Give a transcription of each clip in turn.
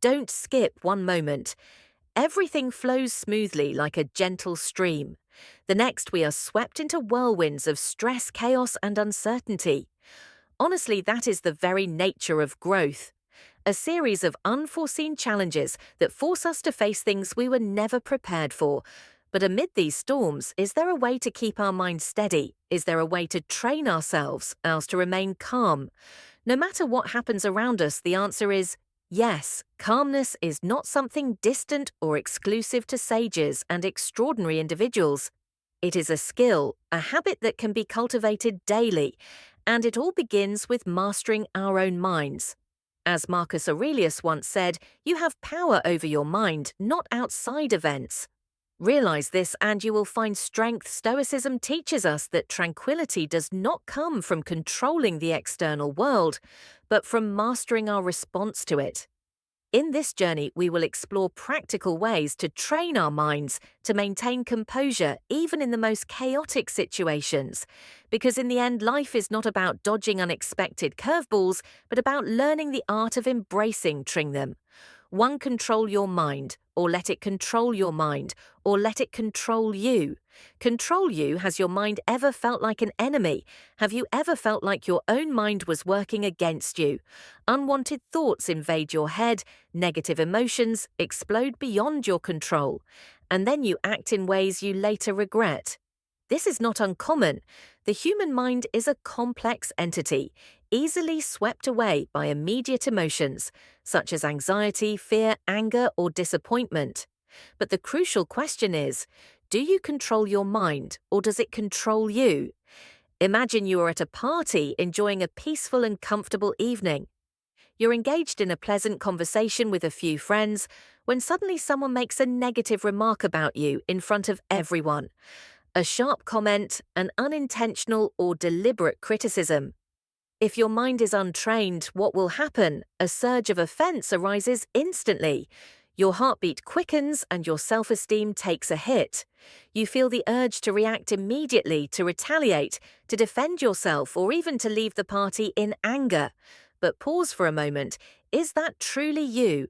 Don't skip one moment. Everything flows smoothly like a gentle stream. The next, we are swept into whirlwinds of stress, chaos, and uncertainty. Honestly, that is the very nature of growth. A series of unforeseen challenges that force us to face things we were never prepared for. But amid these storms, is there a way to keep our mind steady? Is there a way to train ourselves to remain calm? No matter what happens around us, the answer is yes. Calmness is not something distant or exclusive to sages and extraordinary individuals. It is a skill, a habit that can be cultivated daily, and it all begins with mastering our own minds. As Marcus Aurelius once said, you have power over your mind, not outside events. Realize this and you will find strength. Stoicism teaches us that tranquility does not come from controlling the external world, but from mastering our response to it. In this journey, we will explore practical ways to train our minds to maintain composure even in the most chaotic situations. Because in the end, life is not about dodging unexpected curveballs, but about learning the art of embracing them. One, control your mind, or let it control your mind, or let it control you. Control you. Has your mind ever felt like an enemy? Have you ever felt like your own mind was working against you? Unwanted thoughts invade your head, negative emotions explode beyond your control, and then you act in ways you later regret. This is not uncommon. The human mind is a complex entity, easily swept away by immediate emotions, such as anxiety, fear, anger, or disappointment. But the crucial question is, do you control your mind, or does it control you? Imagine you are at a party enjoying a peaceful and comfortable evening. You're engaged in a pleasant conversation with a few friends when suddenly someone makes a negative remark about you in front of everyone. A sharp comment, an unintentional or deliberate criticism. If your mind is untrained, what will happen? A surge of offense arises instantly. Your heartbeat quickens and your self-esteem takes a hit. You feel the urge to react immediately, to retaliate, to defend yourself, or even to leave the party in anger. But pause for a moment. Is that truly you?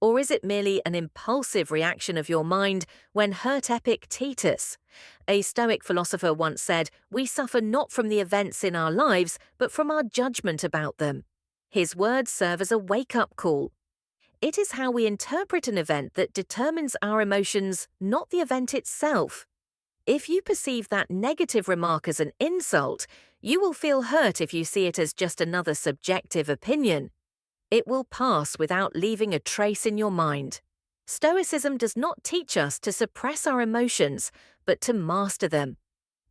Or is it merely an impulsive reaction of your mind when hurt Epictetus? A Stoic philosopher once said, "We suffer not from the events in our lives, but from our judgment about them." His words serve as a wake-up call. It is how we interpret an event that determines our emotions, not the event itself. If you perceive that negative remark as an insult, you will feel hurt if you see it as just another subjective opinion. It will pass without leaving a trace in your mind. Stoicism does not teach us to suppress our emotions, but to master them.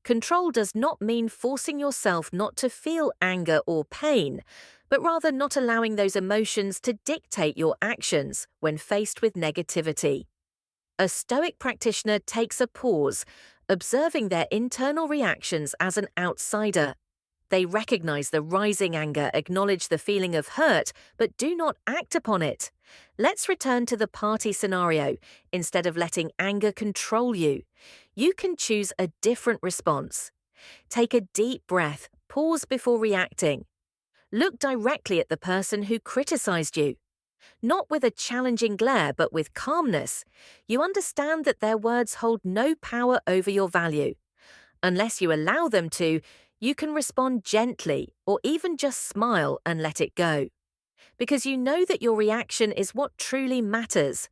Control does not mean forcing yourself not to feel anger or pain, but rather not allowing those emotions to dictate your actions when faced with negativity. A Stoic practitioner takes a pause, observing their internal reactions as an outsider. They recognize the rising anger, acknowledge the feeling of hurt, but do not act upon it. Let's return to the party scenario. Instead of letting anger control you, you can choose a different response. Take a deep breath, pause before reacting. Look directly at the person who criticized you. Not with a challenging glare, but with calmness. You understand that their words hold no power over your value. Unless you allow them to, you can respond gently or even just smile and let it go. Because you know that your reaction is what truly matters,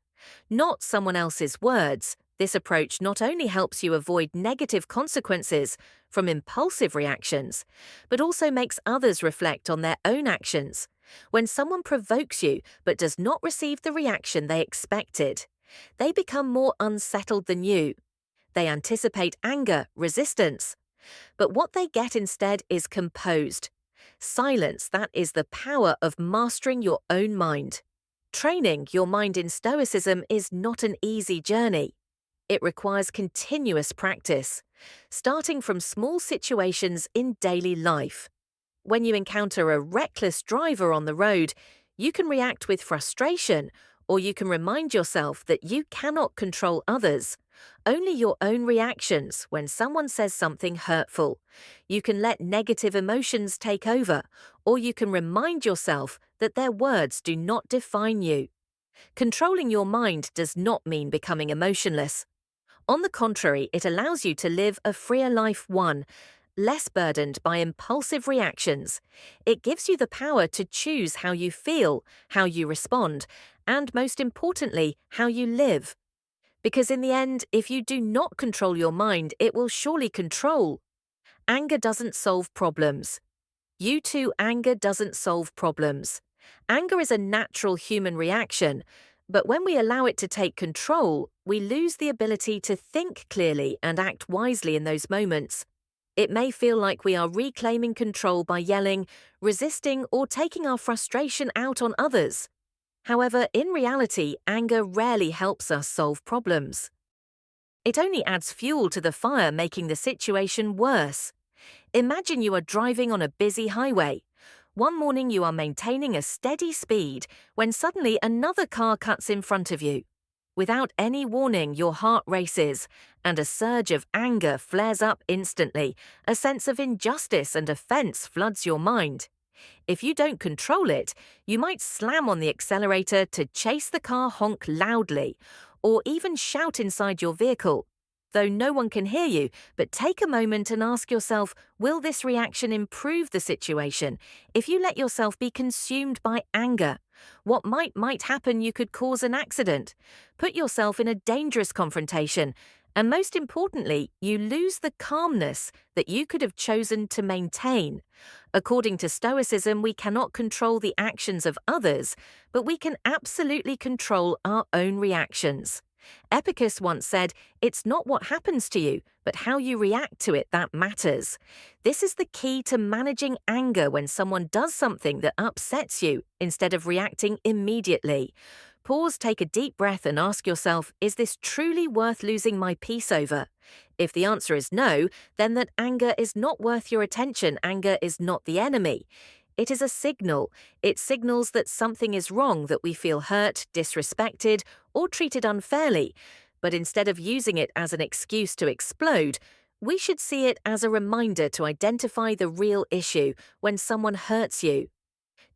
not someone else's words. This approach not only helps you avoid negative consequences from impulsive reactions, but also makes others reflect on their own actions. When someone provokes you but does not receive the reaction they expected, they become more unsettled than you. They anticipate anger, resistance. But what they get instead is composed silence. That is the power of mastering your own mind. Training your mind in Stoicism is not an easy journey. It requires continuous practice, starting from small situations in daily life. When you encounter a reckless driver on the road, you can react with frustration, or you can remind yourself that you cannot control others. Only your own reactions when someone says something hurtful. You can let negative emotions take over, or you can remind yourself that their words do not define you. Controlling your mind does not mean becoming emotionless. On the contrary, it allows you to live a freer life, one less burdened by impulsive reactions. It gives you the power to choose how you feel, how you respond, and most importantly, how you live. Because in the end, if you do not control your mind, it will surely control. Anger doesn't solve problems. Anger doesn't solve problems. Anger is a natural human reaction, but when we allow it to take control, we lose the ability to think clearly and act wisely in those moments. It may feel like we are reclaiming control by yelling, resisting, or taking our frustration out on others. However, in reality, anger rarely helps us solve problems. It only adds fuel to the fire, making the situation worse. Imagine you are driving on a busy highway. One morning you are maintaining a steady speed when suddenly another car cuts in front of you. Without any warning, your heart races, and a surge of anger flares up instantly. A sense of injustice and offense floods your mind. If you don't control it, you might slam on the accelerator to chase the car, honk loudly, or even shout inside your vehicle. Though no one can hear you, but take a moment and ask yourself, will this reaction improve the situation? If you let yourself be consumed by anger, what might happen? You could cause an accident, put yourself in a dangerous confrontation, and most importantly, you lose the calmness that you could have chosen to maintain. According to Stoicism, we cannot control the actions of others, but we can absolutely control our own reactions. Epicurus once said, "It's not what happens to you, but how you react to it that matters." This is the key to managing anger when someone does something that upsets you, instead of reacting immediately. Pause, take a deep breath, and ask yourself, is this truly worth losing my peace over? If the answer is no, then that anger is not worth your attention. Anger is not the enemy. It is a signal. It signals that something is wrong, that we feel hurt, disrespected, or treated unfairly. But instead of using it as an excuse to explode, we should see it as a reminder to identify the real issue when someone hurts you.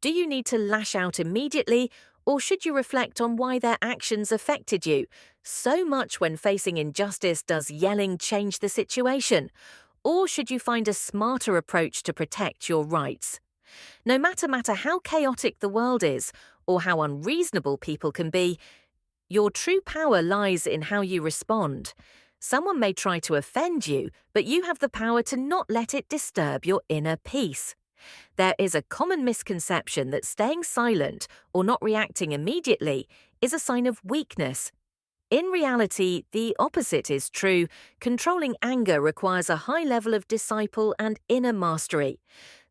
Do you need to lash out immediately, or should you reflect on why their actions affected you? So much when facing injustice, does yelling change the situation? Or should you find a smarter approach to protect your rights? No matter how chaotic the world is, or how unreasonable people can be, your true power lies in how you respond. Someone may try to offend you, but you have the power to not let it disturb your inner peace. There is a common misconception that staying silent or not reacting immediately is a sign of weakness. In reality, the opposite is true. Controlling anger requires a high level of disciple and inner mastery.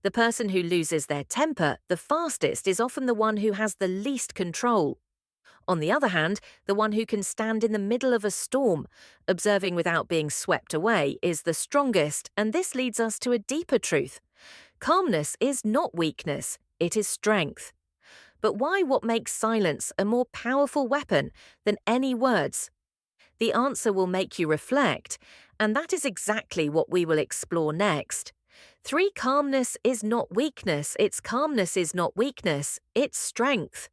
The person who loses their temper the fastest is often the one who has the least control. On the other hand, the one who can stand in the middle of a storm, observing without being swept away, is the strongest, and this leads us to a deeper truth. Calmness is not weakness, it is strength. But what makes silence a more powerful weapon than any words? The answer will make you reflect, and that is exactly what we will explore next. 3. Calmness is not weakness. Calmness is not weakness, it's strength.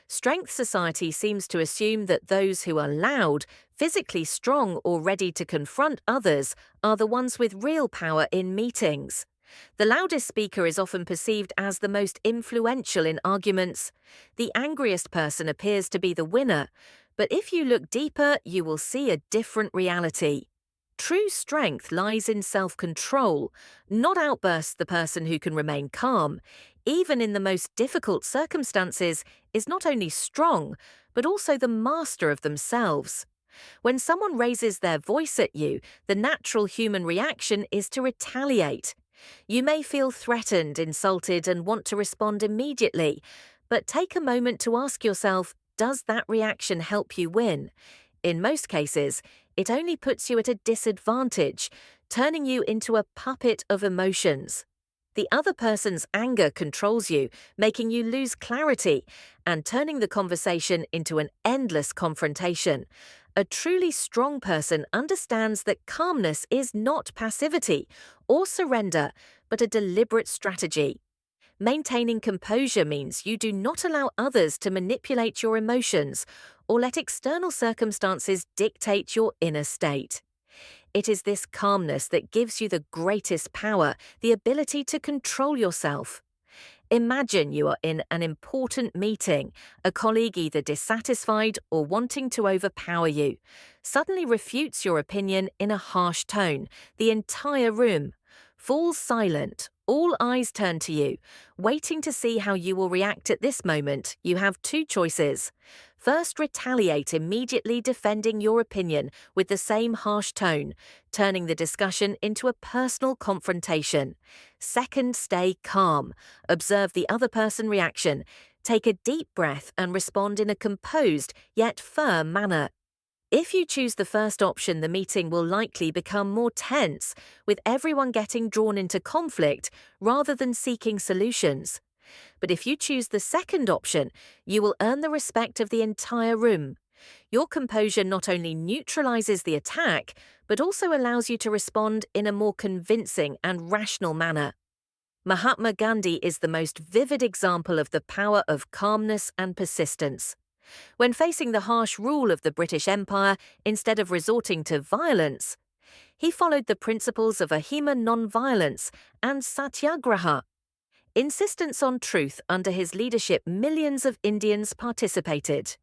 Strength society seems to assume that those who are loud, physically strong, or ready to confront others are the ones with real power in meetings. The loudest speaker is often perceived as the most influential in arguments. The angriest person appears to be the winner, but if you look deeper, you will see a different reality. True strength lies in self-control, not outbursts. The person who can remain calm, even in the most difficult circumstances, is not only strong, but also the master of themselves. When someone raises their voice at you, the natural human reaction is to retaliate. You may feel threatened, insulted, and want to respond immediately, but take a moment to ask yourself, does that reaction help you win? In most cases, it only puts you at a disadvantage, turning you into a puppet of emotions. The other person's anger controls you, making you lose clarity and turning the conversation into an endless confrontation. A truly strong person understands that calmness is not passivity or surrender, but a deliberate strategy. Maintaining composure means you do not allow others to manipulate your emotions or let external circumstances dictate your inner state. It is this calmness that gives you the greatest power, the ability to control yourself. Imagine you are in an important meeting. A colleague, either dissatisfied or wanting to overpower you, suddenly refutes your opinion in a harsh tone. The entire room falls silent. All eyes turn to you, waiting to see how you will react at this moment. You have two choices. First, retaliate, immediately defending your opinion with the same harsh tone, turning the discussion into a personal confrontation. Second, stay calm. Observe the other person's reaction. Take a deep breath and respond in a composed yet firm manner. If you choose the first option, the meeting will likely become more tense, with everyone getting drawn into conflict rather than seeking solutions. But if you choose the second option, you will earn the respect of the entire room. Your composure not only neutralizes the attack, but also allows you to respond in a more convincing and rational manner. Mahatma Gandhi is the most vivid example of the power of calmness and persistence. When facing the harsh rule of the British Empire, instead of resorting to violence, he followed the principles of Ahimsa non-violence and satyagraha. Insistence on truth. Under his leadership, millions of Indians participated.